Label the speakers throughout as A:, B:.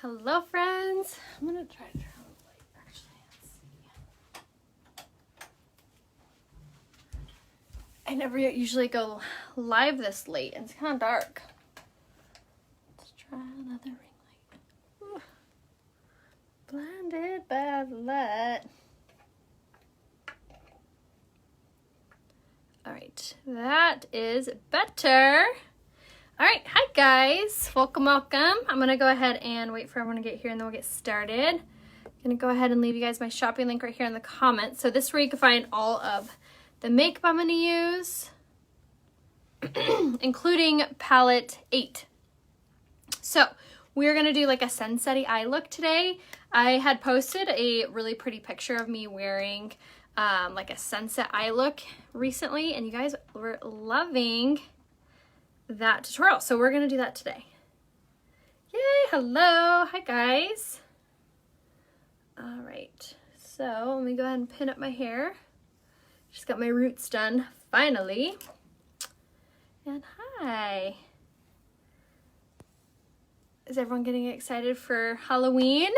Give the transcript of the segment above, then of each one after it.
A: Hello friends, I'm gonna try to turn on the light actually. Let's see. I never usually go live this late and it's kind of dark. Let's try another ring light. Ooh. Blinded by the light. All right, that is better. All right, hi guys, welcome. I'm gonna go ahead and wait for everyone to get here and then we'll get started. I'm gonna go ahead and leave you guys my shopping link right here in the comments. So this is where you can find all of the makeup I'm gonna use, including palette 8. So we're gonna do like a sunsetty eye look today. I had posted a really pretty picture of me wearing like a sunset eye look recently and you guys were loving that tutorial, so we're gonna do that today. Yay, hello, hi guys. All right, so let me go ahead and pin up my hair. Just got my roots done finally. And hi. Is everyone getting excited for Halloween?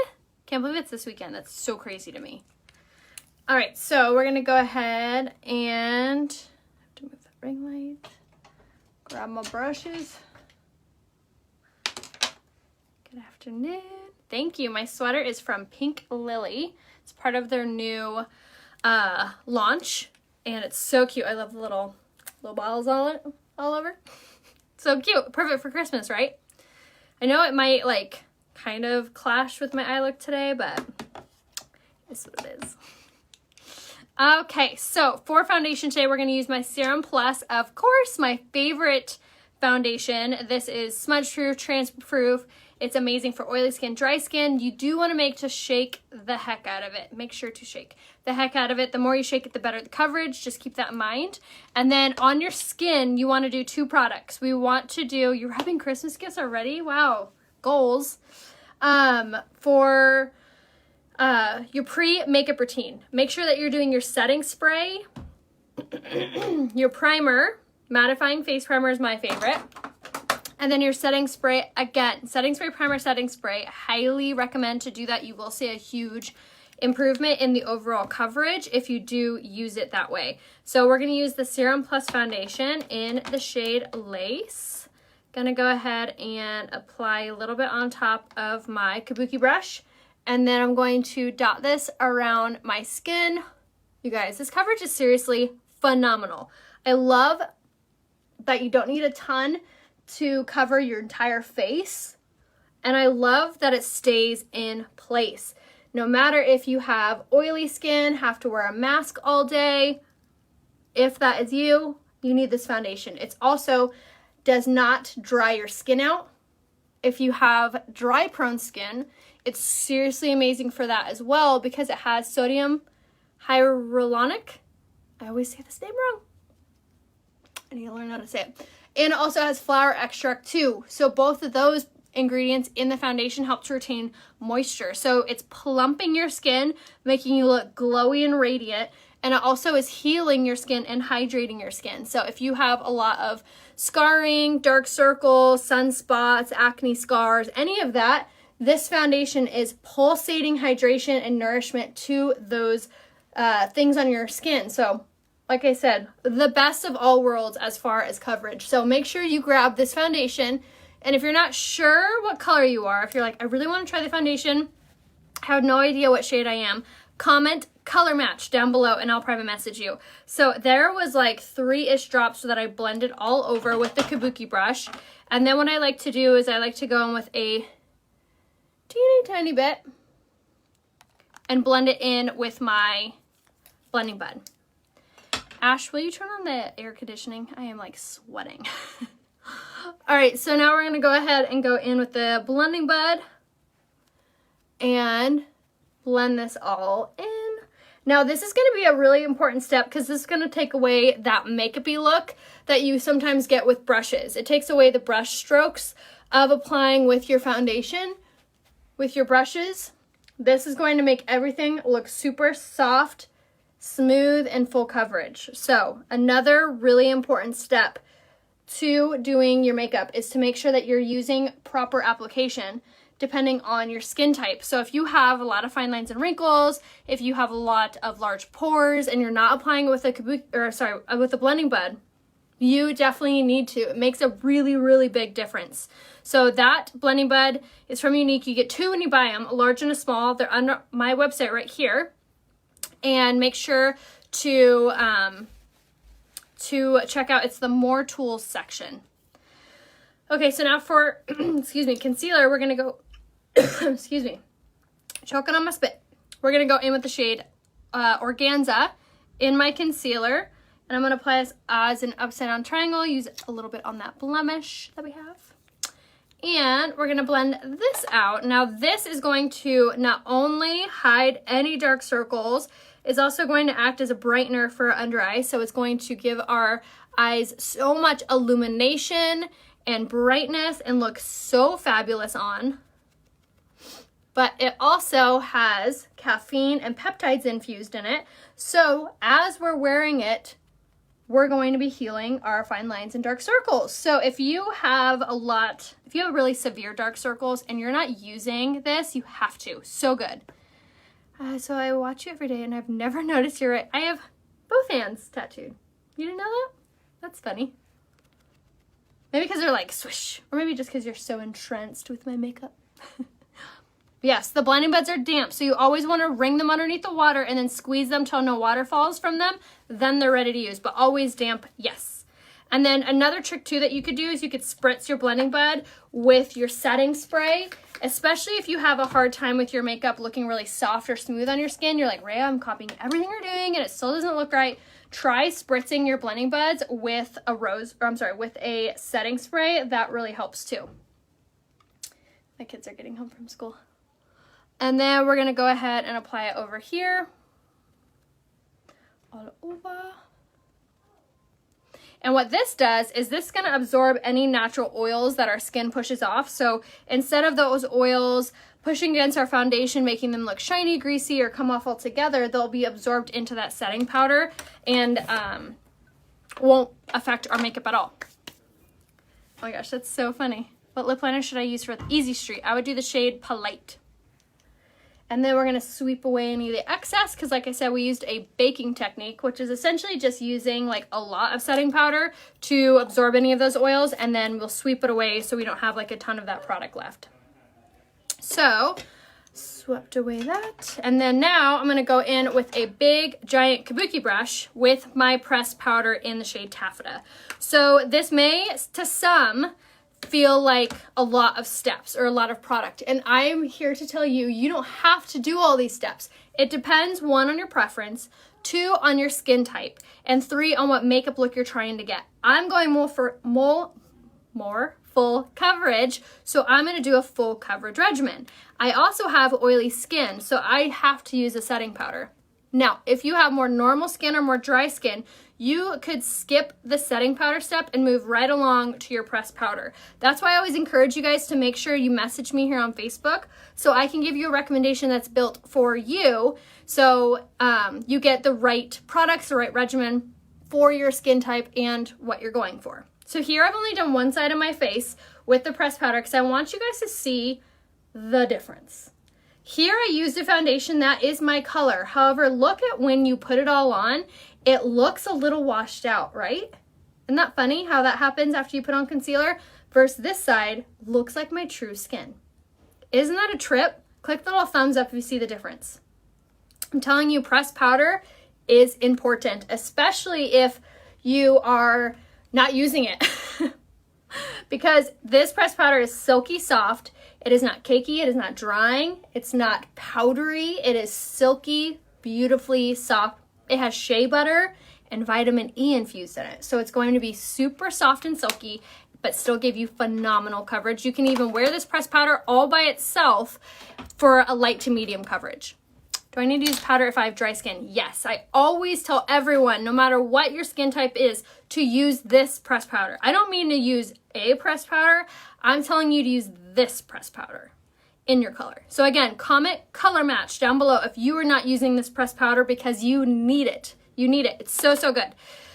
A: Can't believe it's this weekend. That's so crazy to me. All right, so we're gonna go ahead and I have to move that ring light. Grab my brushes. Good afternoon. Thank you. My sweater is from Pink Lily. It's part of their new launch, and it's so cute. I love the little balls all over. So cute. Perfect for Christmas, right? I know it might like kind of clash with my eye look today, but it's what it is. Okay, so for foundation today, we're going to use my Serum Plus, of course, my favorite foundation. This is smudge-proof, transfer-proof. It's amazing for oily skin, dry skin. You do want to make to shake the heck out of it. Make sure to shake the heck out of it. The more you shake it, the better the coverage. Just keep that in mind. And then on your skin, you want to do 2 products. We want to do, you're having Christmas gifts already? Wow, goals. For your pre-makeup routine, make sure that you're doing your setting spray, your primer. Mattifying face primer is my favorite, and then your setting spray. Again, setting spray, primer, setting spray. Highly recommend to do that. You will see a huge improvement in the overall coverage if you do use it that way. So we're going to use the Serum Plus foundation in the shade Lace. Gonna go ahead and apply a little bit on top of my kabuki brush. And then I'm going to dot this around my skin. You guys, this coverage is seriously phenomenal. I love that you don't need a ton to cover your entire face. And I love that it stays in place. No matter if you have oily skin, have to wear a mask all day, if that is you, you need this foundation. It's also does not dry your skin out. If you have dry prone skin, it's seriously amazing for that as well because it has sodium hyaluronic. I always say this name wrong. I need to learn how to say it. And it also has flower extract too. So both of those ingredients in the foundation help to retain moisture. So it's plumping your skin, making you look glowy and radiant. And it also is healing your skin and hydrating your skin. So if you have a lot of scarring, dark circles, sunspots, acne scars, any of that, this foundation is pulsating hydration and nourishment to those things on your skin. So like I said, the best of all worlds as far as coverage. So make sure you grab this foundation. And if you're not sure what color you are, if you're like, I really want to try the foundation, I have no idea what shade I am, comment color match down below and I'll private message you. So there was like 3-ish drops that I blended all over with the kabuki brush. And then what I like to do is I like to go in with a teeny tiny bit and blend it in with my blending bud. Ash, will you turn on the air conditioning? I am like sweating. All right, so now we're gonna go ahead and go in with the blending bud and blend this all in. Now this is gonna be a really important step because this is gonna take away that makeup-y look that you sometimes get with brushes. It takes away the brush strokes of applying with your foundation, with your brushes. This is going to make everything look super soft, smooth, and full coverage. So another really important step to doing your makeup is to make sure that you're using proper application depending on your skin type. So if you have a lot of fine lines and wrinkles, if you have a lot of large pores and you're not applying it with with a blending bud, you definitely need to. It makes a really, really big difference. So that blending bud is from Unique. You get 2 when you buy them, a large and a small. They're under my website right here. And make sure to check out, it's the More Tools section. Okay, so now for, excuse me, concealer, we're going to go, excuse me, choking on my spit. We're going to go in with the shade Organza in my concealer. And I'm going to apply this as an upside down triangle. Use a little bit on that blemish that we have. And we're going to blend this out. Now this is going to not only hide any dark circles, it's also going to act as a brightener for our under eye. So it's going to give our eyes so much illumination and brightness and look so fabulous on. But it also has caffeine and peptides infused in it. So as we're wearing it, we're going to be healing our fine lines and dark circles. So if you have really severe dark circles and you're not using this, you have to. So good. So I watch you every day and I've never noticed you're right. I have both hands tattooed. You didn't know that? That's funny. Maybe because they're like swish, or maybe just because you're so entranced with my makeup. Yes, the blending buds are damp, so you always want to wring them underneath the water and then squeeze them till no water falls from them. Then they're ready to use, but always damp, yes. And then another trick too that you could do is you could spritz your blending bud with your setting spray, especially if you have a hard time with your makeup looking really soft or smooth on your skin. You're like, Rhea, I'm copying everything you're doing and it still doesn't look right. Try spritzing your blending buds with with a setting spray. That really helps too. My kids are getting home from school. And then we're going to go ahead and apply it over here. All over. And what this does is this is going to absorb any natural oils that our skin pushes off. So instead of those oils pushing against our foundation, making them look shiny, greasy, or come off altogether, they'll be absorbed into that setting powder and won't affect our makeup at all. Oh my gosh, that's so funny. What lip liner should I use for Easy Street? I would do the shade Polite. And then we're going to sweep away any of the excess because, like I said, we used a baking technique, which is essentially just using like a lot of setting powder to absorb any of those oils, and then we'll sweep it away so we don't have like a ton of that product left. So, swept away that. And then now I'm going to go in with a big, giant kabuki brush with my pressed powder in the shade Taffeta. So this may, to some, feel like a lot of steps or a lot of product. And I'm here to tell you, you don't have to do all these steps. It depends, 1, on your preference, 2, on your skin type, and 3, on what makeup look you're trying to get. I'm going more for more full coverage, so I'm going to do a full coverage regimen. I also have oily skin, so I have to use a setting powder. Now, if you have more normal skin or more dry skin, you could skip the setting powder step and move right along to your pressed powder. That's why I always encourage you guys to make sure you message me here on Facebook so I can give you a recommendation that's built for you, so you get the right products, the right regimen for your skin type and what you're going for. So here I've only done one side of my face with the pressed powder because I want you guys to see the difference. Here I used a foundation that is my color. However, look at when you put it all on, it looks a little washed out, right? Isn't that funny how that happens after you put on concealer? Versus this side looks like my true skin. Isn't that a trip? Click the little thumbs up if you see the difference. I'm telling you, pressed powder is important, especially if you are not using it. Because this pressed powder is silky soft. It is not cakey, it is not drying, it's not powdery, it is silky, beautifully soft. It has shea butter and vitamin E infused in it. So it's going to be super soft and silky, but still give you phenomenal coverage. You can even wear this pressed powder all by itself for a light to medium coverage. Do I need to use powder if I have dry skin? Yes, I always tell everyone, no matter what your skin type is, to use this pressed powder. I don't mean to use a pressed powder. I'm telling you to use this pressed powder in your color. So again, comment color match down below if you are not using this pressed powder because you need it. You need it. It's so, so good.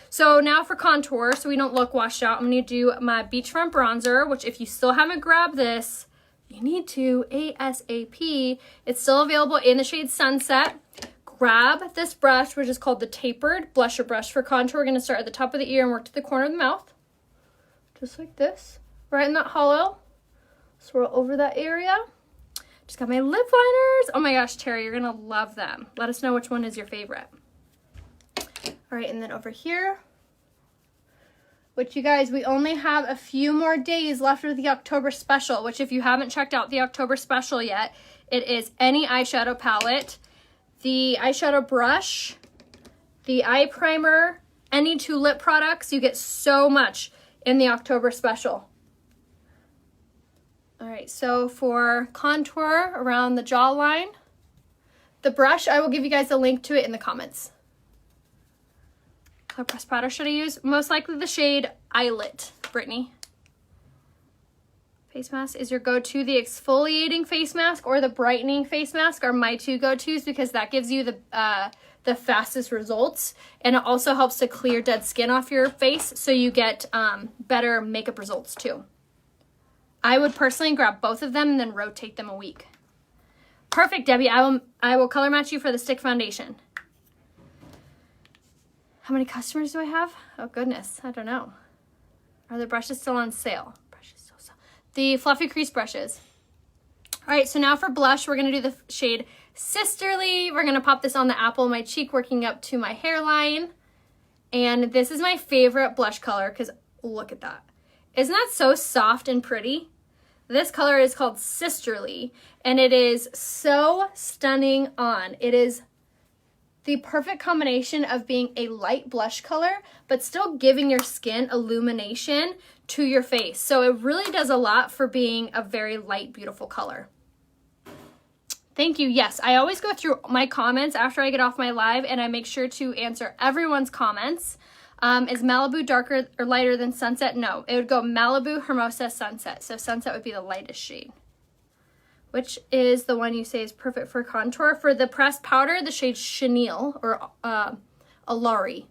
A: So now for contour, so we don't look washed out, I'm going to do my Beachfront Bronzer, which if you still haven't grabbed this, you need to ASAP. It's still available in the shade Sunset. Grab this brush, which is called the tapered blusher brush for contour. We're going to start at the top of the ear and work to the corner of the mouth. Just like this. Right in that hollow. Swirl over that area. Just got my lip liners. Oh my gosh, Terry, you're going to love them. Let us know which one is your favorite. All right, and then over here, which you guys, we only have a few more days left of the October special, which if you haven't checked out the October special yet, it is any eyeshadow palette, the eyeshadow brush, the eye primer, any 2 lip products. You get so much in the October special. All right, so for contour around the jawline, the brush, I will give you guys a link to it in the comments. What pressed powder should I use? Most likely the shade Eyelet, Brittany. Face mask is your go-to. The exfoliating face mask or the brightening face mask are my 2 go-tos because that gives you the fastest results, and it also helps to clear dead skin off your face, so you get better makeup results too. I would personally grab both of them and then rotate them a week. Perfect, Debbie. I will color match you for the stick foundation. How many customers do I have? Oh goodness, I don't know. Are the brushes still on sale? The fluffy crease brushes. All right, so now for blush, we're gonna do the shade Sisterly. We're gonna pop this on the apple of my cheek, working up to my hairline. And this is my favorite blush color because look at that. Isn't that so soft and pretty? This color is called Sisterly, and it is so stunning on. It is the perfect combination of being a light blush color, but still giving your skin illumination to your face. So it really does a lot for being a very light, beautiful color. Thank you. Yes, I always go through my comments after I get off my live, and I make sure to answer everyone's comments. Is Malibu darker or lighter than Sunset? No, it would go Malibu, Hermosa, Sunset. So Sunset would be the lightest shade. Which is the one you say is perfect for contour? For the pressed powder, the shade Chenille or Alari.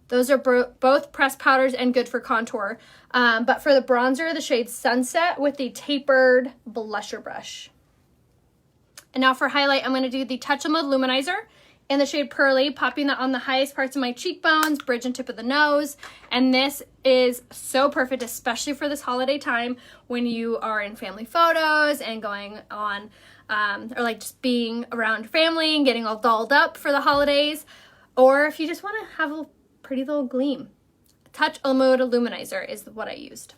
A: Those are both pressed powders and good for contour. But for the bronzer, the shade Sunset with the tapered blusher brush. And now for highlight, I'm going to do the Touch and Mode Luminizer in the shade Pearly, popping that on the highest parts of my cheekbones, bridge and tip of the nose. And this is so perfect, especially for this holiday time when you are in family photos and going on, or like just being around family and getting all dolled up for the holidays. Or if you just want to have a pretty little gleam. Touch and Mode Luminizer is what I used.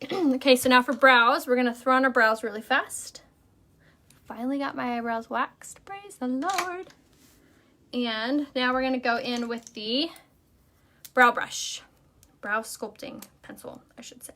A: Okay, so now for brows, we're going to throw on our brows really fast. Finally got my eyebrows waxed, praise the Lord. And now we're gonna go in with the brow brush, brow sculpting pencil, I should say.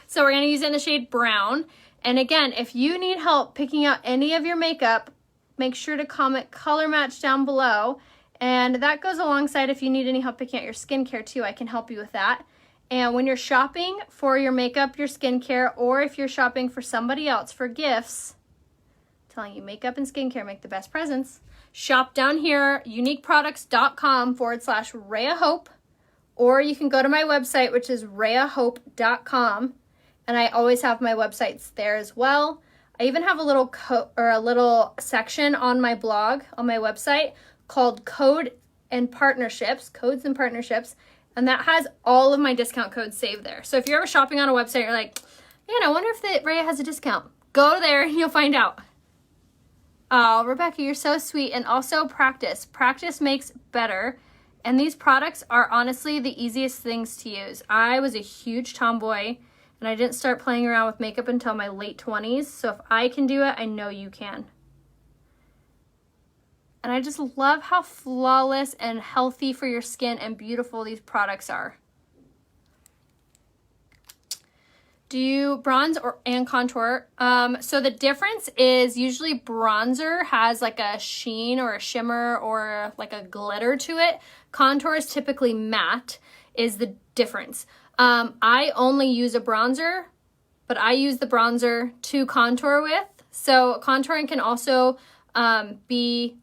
A: So we're gonna use it in the shade Brown. And again, if you need help picking out any of your makeup, make sure to comment color match down below. And that goes alongside if you need any help picking out your skincare too, I can help you with that. And when you're shopping for your makeup, your skincare, or if you're shopping for somebody else for gifts, telling you makeup and skincare make the best presents. Shop down here, uniqueproducts.com/RheaHope, or you can go to my website, which is rheahope.com, and I always have my websites there as well. I even have a little section on my blog, on my website, called Codes and Partnerships, and that has all of my discount codes saved there. So if you're ever shopping on a website, you're like, man, I wonder if Rhea has a discount. Go there and you'll find out. Oh, Rebecca, you're so sweet. And also practice. Practice makes better. And these products are honestly the easiest things to use. I was a huge tomboy and I didn't start playing around with makeup until my late 20s. So if I can do it, I know you can. And I just love how flawless and healthy for your skin and beautiful these products are. Do you bronze and contour? So the difference is usually bronzer has like a sheen or a shimmer or like a glitter to it. Contour is typically matte is the difference. I only use a bronzer, but I use the bronzer to contour with. So contouring can also be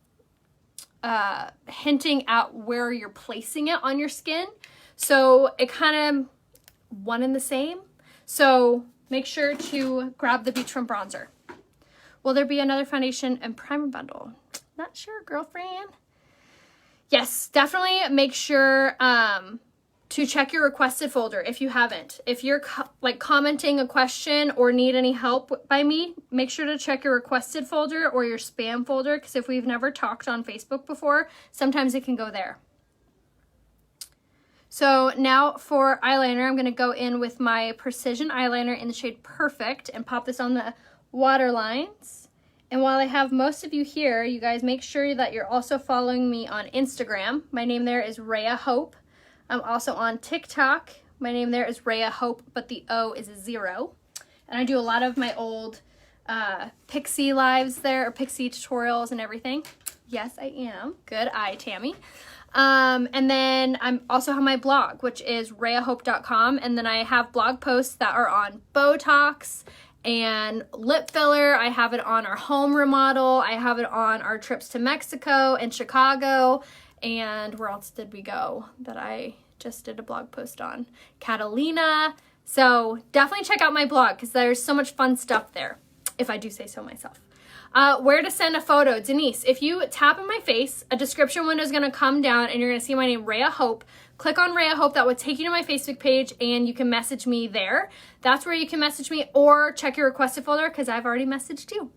A: hinting at where you're placing it on your skin. So it kind of one and the same. So make sure to grab the Beachfront bronzer. Will there be another foundation and primer bundle? Not sure, girlfriend. Yes, definitely make sure to check your requested folder if you haven't. If you're like commenting a question or need any help by me, make sure to check your requested folder or your spam folder, because if we've never talked on Facebook before, sometimes it can go there. So now for eyeliner, I'm going to go in with my Precision eyeliner in the shade Perfect and pop this on the water lines. And while I have most of you here, you guys make sure that you're also following me on Instagram. My name there is Rhea Hope. I'm also on TikTok. My name there is Rhea Hope, but the O is a 0. And I do a lot of my old Pixie lives there, or Pixie tutorials and everything. Yes, I am. Good eye, Tammy. And then I also have my blog, which is rheahope.com. And then I have blog posts that are on Botox and lip filler. I have it on our home remodel. I have it on our trips to Mexico and Chicago. And where else did we go that I just did a blog post on? Catalina. So definitely check out my blog because there's so much fun stuff there, if I do say so myself. Where to send a photo. Denise, if you tap on my face, a description window is going to come down and you're going to see my name, Rhea Hope. Click on Rhea Hope. That would take you to my Facebook page and you can message me there. That's where you can message me, or check your requested folder because I've already messaged you.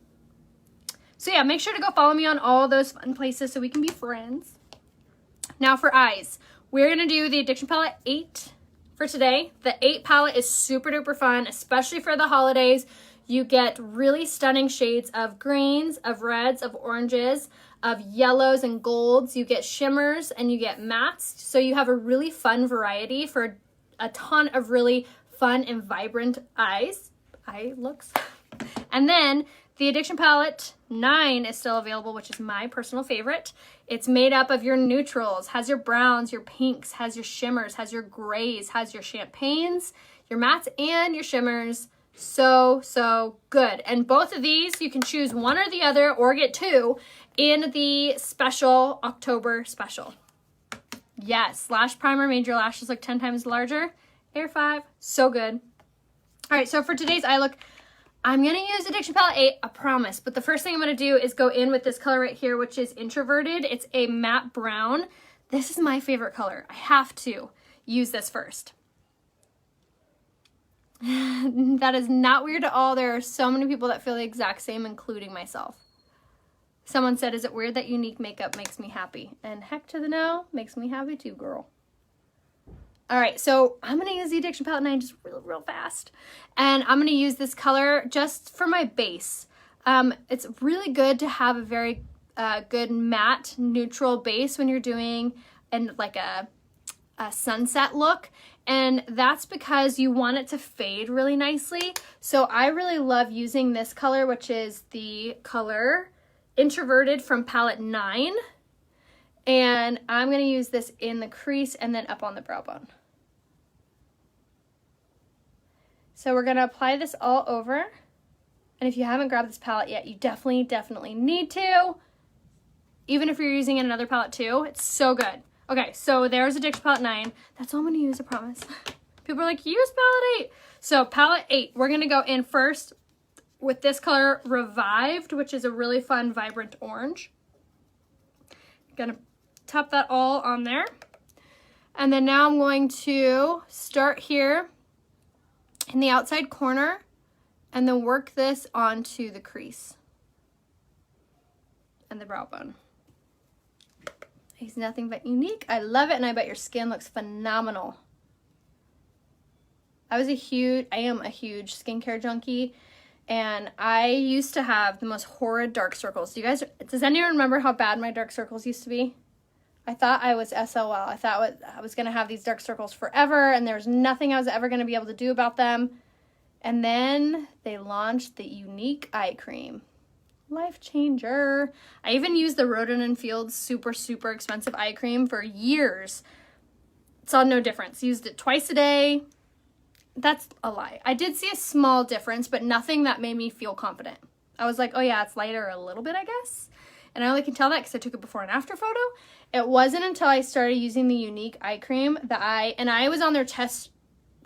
A: So yeah, make sure to go follow me on all those fun places so we can be friends. Now for eyes, we're going to do the Addiction Palette 8 for today. The 8 palette is super duper fun, especially for the holidays. You get really stunning shades of greens, of reds, of oranges, of yellows and golds. You get shimmers and you get mattes. So you have a really fun variety for a ton of really fun and vibrant eye looks. And then the Addiction Palette 9 is still available, which is my personal favorite. It's made up of your neutrals, has your browns, your pinks, has your shimmers, has your grays, has your champagnes, your mattes, and your shimmers. So good. And both of these, you can choose one or the other or get 2 in the special October special. Yes, Lash Primer made your lashes look 10 times larger. Air 5, so good. All right, so for today's eye look, I'm going to use Addiction Palette 8, I promise. But the first thing I'm going to do is go in with this color right here, which is Introverted. It's a matte brown. This is my favorite color. I have to use this first. That is not weird at all. There are so many people that feel the exact same, including myself. Someone said, is it weird that unique makeup makes me happy? And heck to the no, makes me happy too, girl. All right, so I'm going to use the Addiction Palette 9 just real fast. And I'm going to use this color just for my base. It's really good to have a very good matte neutral base when you're doing like a sunset look. And that's because you want it to fade really nicely. So I really love using this color, which is the color Introverted from palette 9. And I'm going to use this in the crease and then up on the brow bone. So we're going to apply this all over. And if you haven't grabbed this palette yet, you definitely need to. Even if you're using another palette too, it's so good. Okay, so there's Addiction Palette 9. That's all I'm going to use, I promise. People are like, use palette 8. So palette 8, we're going to go in first with this color Revived, which is a really fun, vibrant orange. Going to tap that all on there. And then now I'm going to start here in the outside corner and then work this onto the crease and the brow bone. He's nothing but unique. I love it, and I bet your skin looks phenomenal. I am a huge skincare junkie, and I used to have the most horrid dark circles. Does anyone remember how bad my dark circles used to be? I thought I was SOL. I thought I was going to have these dark circles forever, and there was nothing I was ever going to be able to do about them. And then they launched the Unique Eye Cream. Life changer. I even used the Roden & Fields super expensive eye cream for years. Saw no difference. Used it twice a day. That's a lie. I did see a small difference, but nothing that made me feel confident. I was like, oh yeah, it's lighter a little bit, I guess. And I only can tell that because I took a before and after photo. It wasn't until I started using the Unique Eye Cream that I was on their test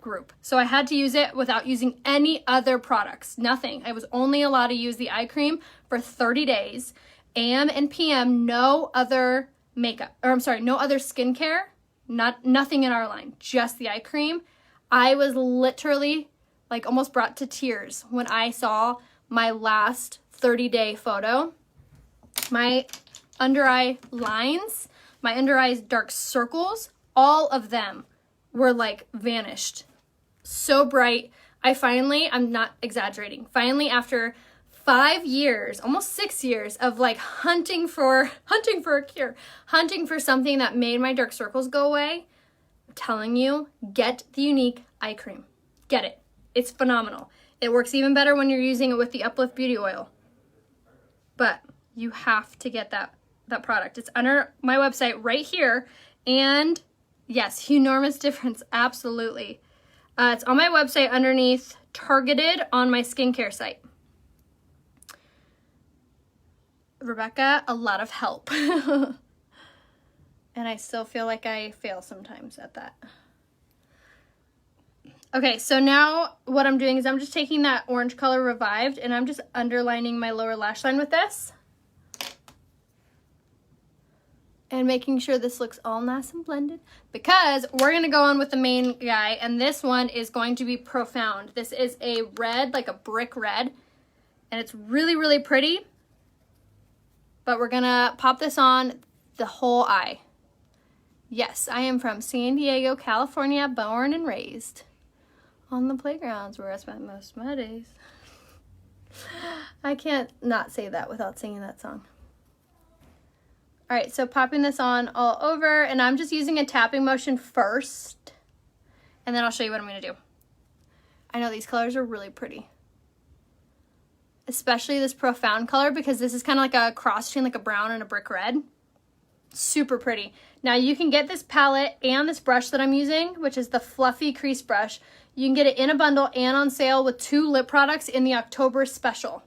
A: group. So I had to use it without using any other products, nothing. I was only allowed to use the eye cream for 30 days. AM and PM, no other makeup, or I'm sorry, no other skincare, nothing in our line, just the eye cream. I was literally like almost brought to tears when I saw my last 30-day photo. My under eye lines, my under eye dark circles, all of them were like vanished. So bright. I'm not exaggerating, finally after 5 years, almost 6 years of like hunting for a cure, hunting for something that made my dark circles go away, I'm telling you, get the Unique eye cream. Get it. It's phenomenal. It works even better when you're using it with the Uplift Beauty Oil. But you have to get that product. It's under my website right here. And yes, enormous difference, absolutely. It's on my website underneath targeted on my skincare site. Rebecca, a lot of help. And I still feel like I fail sometimes at that. Okay, so now what I'm doing is I'm just taking that orange color Revived and I'm just underlining my lower lash line with this. And making sure this looks all nice and blended, because we're going to go on with the main guy, and this one is going to be Profound. This is a red, like a brick red, and it's really, really pretty. But we're going to pop this on the whole eye. Yes, I am from San Diego, California, born and raised on the playgrounds where I spent most of my days. I can't not say that without singing that song. All right, so popping this on all over, and I'm just using a tapping motion first, and then I'll show you what I'm going to do. I know these colors are really pretty, especially this Profound color, because this is kind of like a cross between like a brown and a brick red. Super pretty. Now you can get this palette and this brush that I'm using, which is the Fluffy Crease brush. You can get it in a bundle and on sale with 2 lip products in the October special.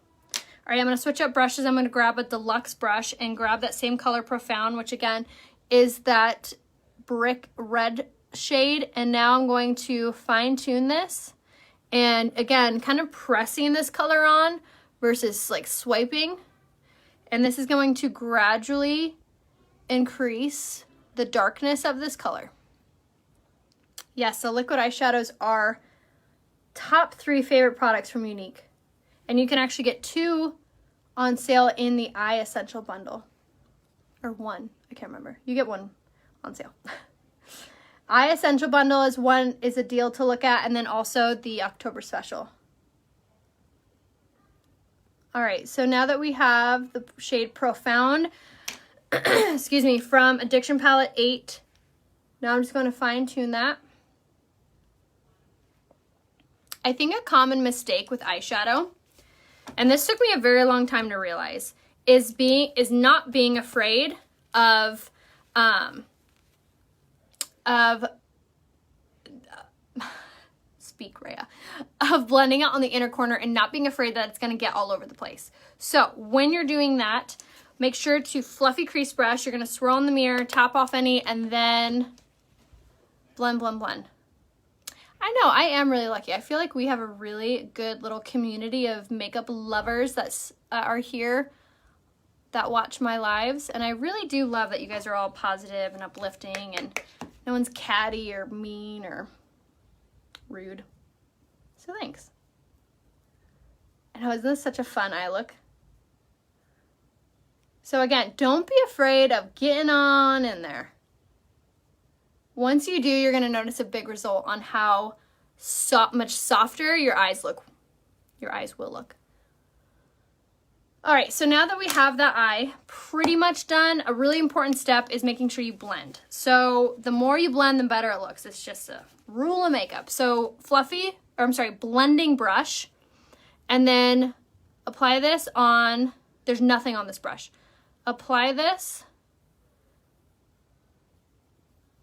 A: All right, I'm going to switch up brushes. I'm going to grab a deluxe brush and grab that same color Profound, which again is that brick red shade. And now I'm going to fine tune this. And again, kind of pressing this color on versus like swiping. And this is going to gradually increase the darkness of this color. Yes, so liquid eyeshadows are top 3 favorite products from Unique. And you can actually get 2 on sale in the Eye Essential Bundle. Or 1, I can't remember. You get 1 on sale. Eye Essential Bundle is a deal to look at, and then also the October special. All right, so now that we have the shade Profound, excuse me, from Addiction Palette 8, now I'm just going to fine tune that. I think a common mistake with eyeshadow, and this took me a very long time to realize, is not being afraid of speak, Rhea, of blending out on the inner corner and not being afraid that it's going to get all over the place. So when you're doing that, make sure to Fluffy Crease brush. You're going to swirl in the mirror, tap off any, and then blend, blend, blend. I know, I am really lucky. I feel like we have a really good little community of makeup lovers that are here that watch my lives. And I really do love that you guys are all positive and uplifting and no one's catty or mean or rude. So thanks. I know, isn't this such a fun eye look? So again, don't be afraid of getting on in there. Once you do, you're going to notice a big result on how much softer your eyes look. Your eyes will look. All right, so now that we have that eye pretty much done, a really important step is making sure you blend. So the more you blend, the better it looks. It's just a rule of makeup. So blending brush, and then apply this on, there's nothing on this brush. Apply this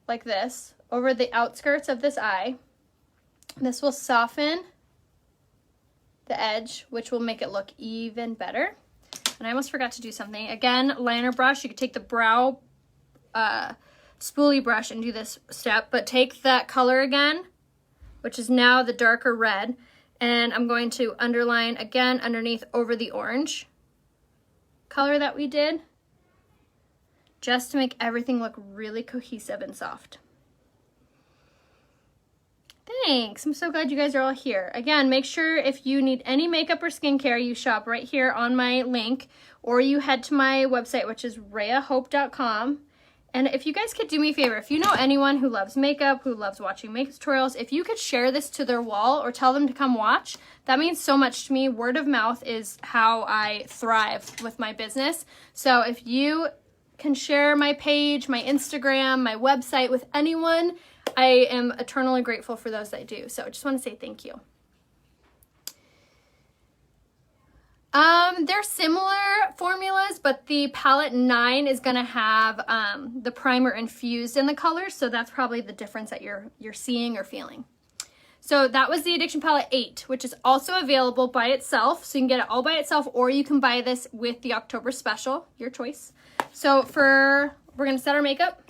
A: like this over the outskirts of this eye. This will soften the edge, which will make it look even better. And I almost forgot to do something. Again, liner brush. You could take the brow spoolie brush and do this step, but take that color again which is now the darker red. And I'm going to underline again underneath over the orange color that we did, just to make everything look really cohesive and soft. Thanks. I'm so glad you guys are all here. Again, make sure if you need any makeup or skincare, you shop right here on my link, or you head to my website, which is rayahope.com. And if you guys could do me a favor, if you know anyone who loves makeup, who loves watching makeup tutorials, if you could share this to their wall or tell them to come watch, that means so much to me. Word of mouth is how I thrive with my business. So if you can share my page, my Instagram, my website with anyone, I am eternally grateful for those that do. So I just want to say thank you. They're similar formulas, but the palette 9 is going to have the primer infused in the colors, so that's probably the difference that you're seeing or feeling. So that was the Addiction Palette 8, which is also available by itself, so you can get it all by itself, or you can buy this with the October special, your choice. So we're going to set our makeup,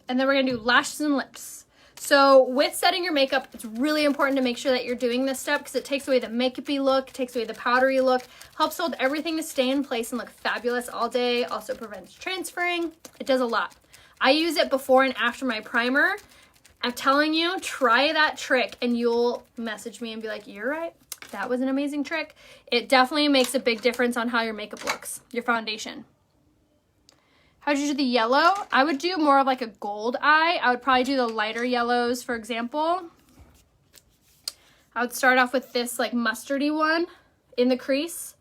A: and then we're going to do lashes and lips. So with setting your makeup, it's really important to make sure that you're doing this step because it takes away the makeup-y look, takes away the powdery look, helps hold everything to stay in place and look fabulous all day, also prevents transferring. It does a lot. I use it before and after my primer. I'm telling you, try that trick and you'll message me and be like, you're right, that was an amazing trick. It definitely makes a big difference on how your makeup looks, your foundation. How'd you do the yellow? I would do more of like a gold eye. I would probably do the lighter yellows, for example. I would start off with this like mustardy one in the crease.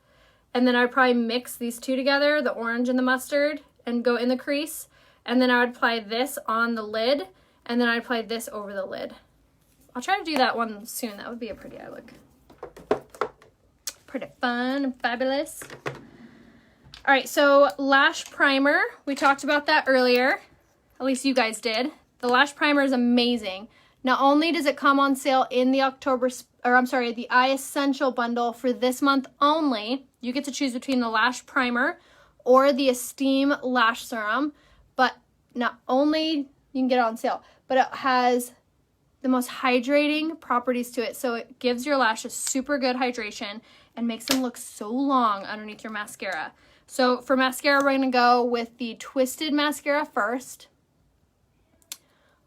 A: And then I would probably mix these two together, the orange and the mustard, and go in the crease. And then I would apply this on the lid. And then I'd apply this over the lid. I'll try to do that one soon. That would be a pretty eye look. Pretty fun and fabulous. All right, so Lash Primer, we talked about that earlier, at least you guys did. The Lash Primer is amazing. Not only does it come on sale in the the Eye Essential bundle for this month only, you get to choose between the Lash Primer or the Esteem Lash Serum, but not only you can get it on sale, but it has the most hydrating properties to it. So it gives your lashes super good hydration and makes them look so long underneath your mascara. So for mascara, we're going to go with the Twisted Mascara first,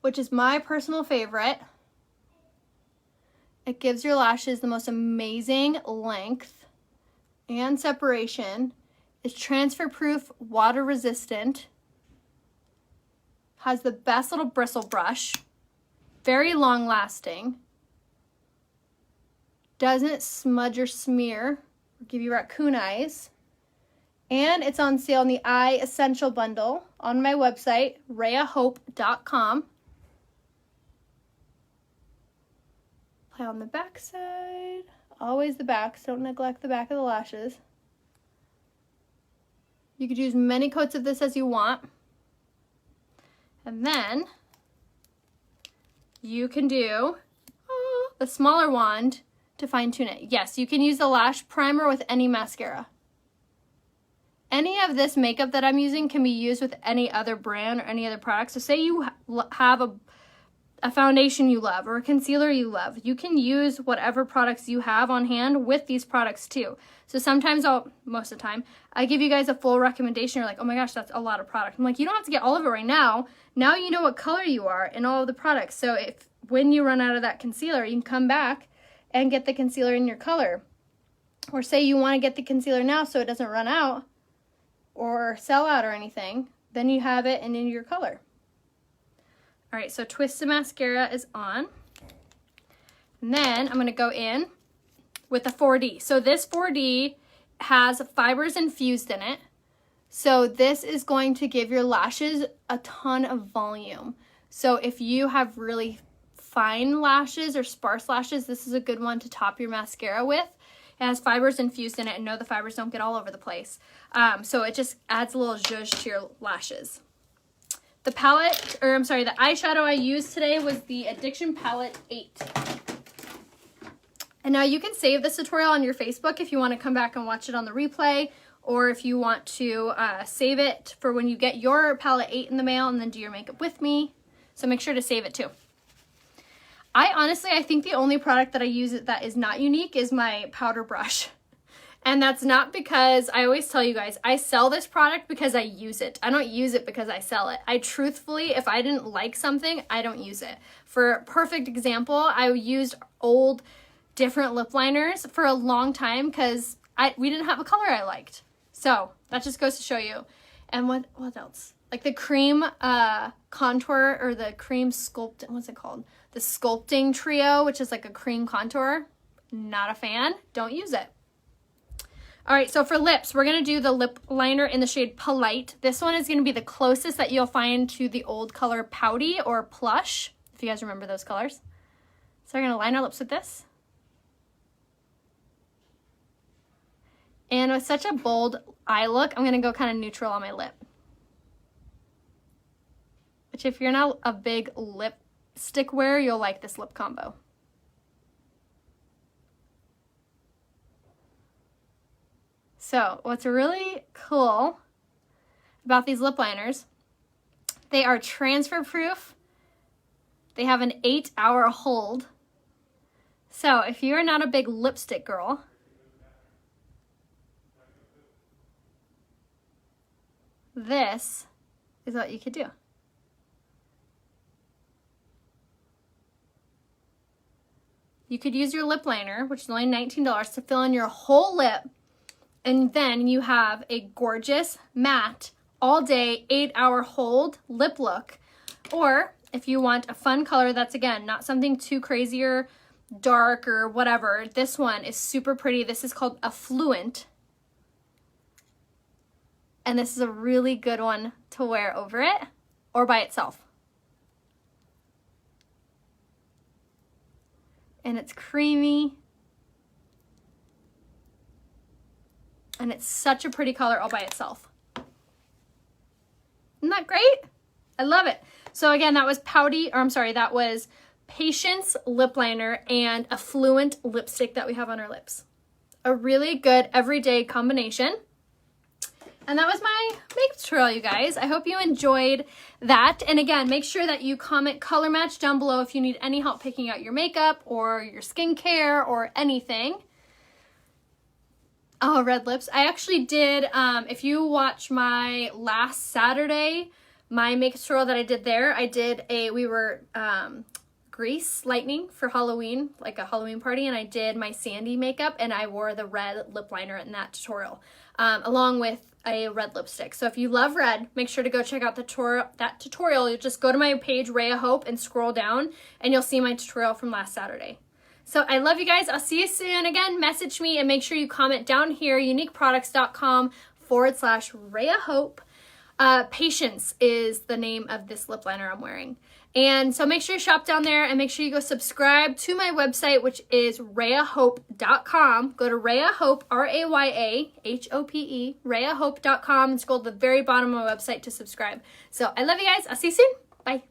A: which is my personal favorite. It gives your lashes the most amazing length and separation. It's transfer proof, water resistant, has the best little bristle brush, very long lasting, doesn't smudge or smear or give you raccoon eyes. And it's on sale in the Eye Essential bundle on my website, rayahope.com. Apply on the back side. Always the back, so don't neglect the back of the lashes. You could use many coats of this as you want. And then you can do the smaller wand to fine tune it. Yes, you can use the Lash Primer with any mascara. Any of this makeup that I'm using can be used with any other brand or any other product. So say you have a foundation you love or a concealer you love. You can use whatever products you have on hand with these products too. So sometimes most of the time, I give you guys a full recommendation. You're like, oh my gosh, that's a lot of product. I'm like, you don't have to get all of it right now. Now you know what color you are in all of the products. So when you run out of that concealer, you can come back and get the concealer in your color. Or say you want to get the concealer now so it doesn't run out or sell out or anything, then you have it in your color. All right, so Twisted Mascara is on. And then I'm gonna go in with the 4D. So this 4D has fibers infused in it. So this is going to give your lashes a ton of volume. So if you have really fine lashes or sparse lashes, this is a good one to top your mascara with. It has fibers infused in it, and no, the fibers don't get all over the place. So it just adds a little zhuzh to your lashes. The eyeshadow I used today was the Addiction Palette 8. And now you can save this tutorial on your Facebook if you want to come back and watch it on the replay, or if you want to save it for when you get your Palette 8 in the mail and then do your makeup with me. So make sure to save it too. I think the only product that I use that is not unique is my powder brush. And that's not because, I always tell you guys, I sell this product because I use it. I don't use it because I sell it. I truthfully, if I didn't like something, I don't use it. For a perfect example, I used old different lip liners for a long time because we didn't have a color I liked. So that just goes to show you. And what else? Like the cream contour, or the cream sculpt, what's it called? The sculpting trio, which is like a cream contour. Not a fan. Don't use it. All right, so for lips, we're going to do the lip liner in the shade Polite. This one is going to be the closest that you'll find to the old color Pouty or Plush, if you guys remember those colors. So we're going to line our lips with this. And with such a bold eye look, I'm going to go kind of neutral on my lip. Which, if you're not a big lipstick wearer, you'll like this lip combo. So what's really cool about these lip liners, they are transfer proof. They have an 8-hour hold. So if you're not a big lipstick girl, this is what you could do. You could use your lip liner, which is only $19, to fill in your whole lip. And then you have a gorgeous, matte, all day, 8-hour hold lip look. Or if you want a fun color that's, again, not something too crazy or dark or whatever, this one is super pretty. This is called Affluent. And this is a really good one to wear over it or by itself. And it's creamy. And it's such a pretty color all by itself. Isn't that great? I love it. So again, that was that was Patience lip liner and Affluent lipstick that we have on our lips. A really good everyday combination. And that was my makeup tutorial, you guys. I hope you enjoyed that. And again, make sure that you comment color match down below if you need any help picking out your makeup or your skincare or anything. Oh, red lips. I actually did, if you watch my last Saturday, my makeup tutorial that I did there, we were grease lightning for Halloween, like a Halloween party, and I did my Sandy makeup, and I wore the red lip liner in that tutorial, along with a red lipstick. So if you love red, make sure to go check out that tutorial. You just go to my page, Rhea Hope, and scroll down, and you'll see my tutorial from last Saturday. So I love you guys. I'll see you soon. Again, message me and make sure you comment down here, uniqueproducts.com/Rhea Hope. Patience is the name of this lip liner I'm wearing. And so make sure you shop down there and make sure you go subscribe to my website, which is RheaHope.com. Go to Rhea Hope, RAYAHOPE, RheaHope.com, and scroll to the very bottom of my website to subscribe. So I love you guys. I'll see you soon. Bye.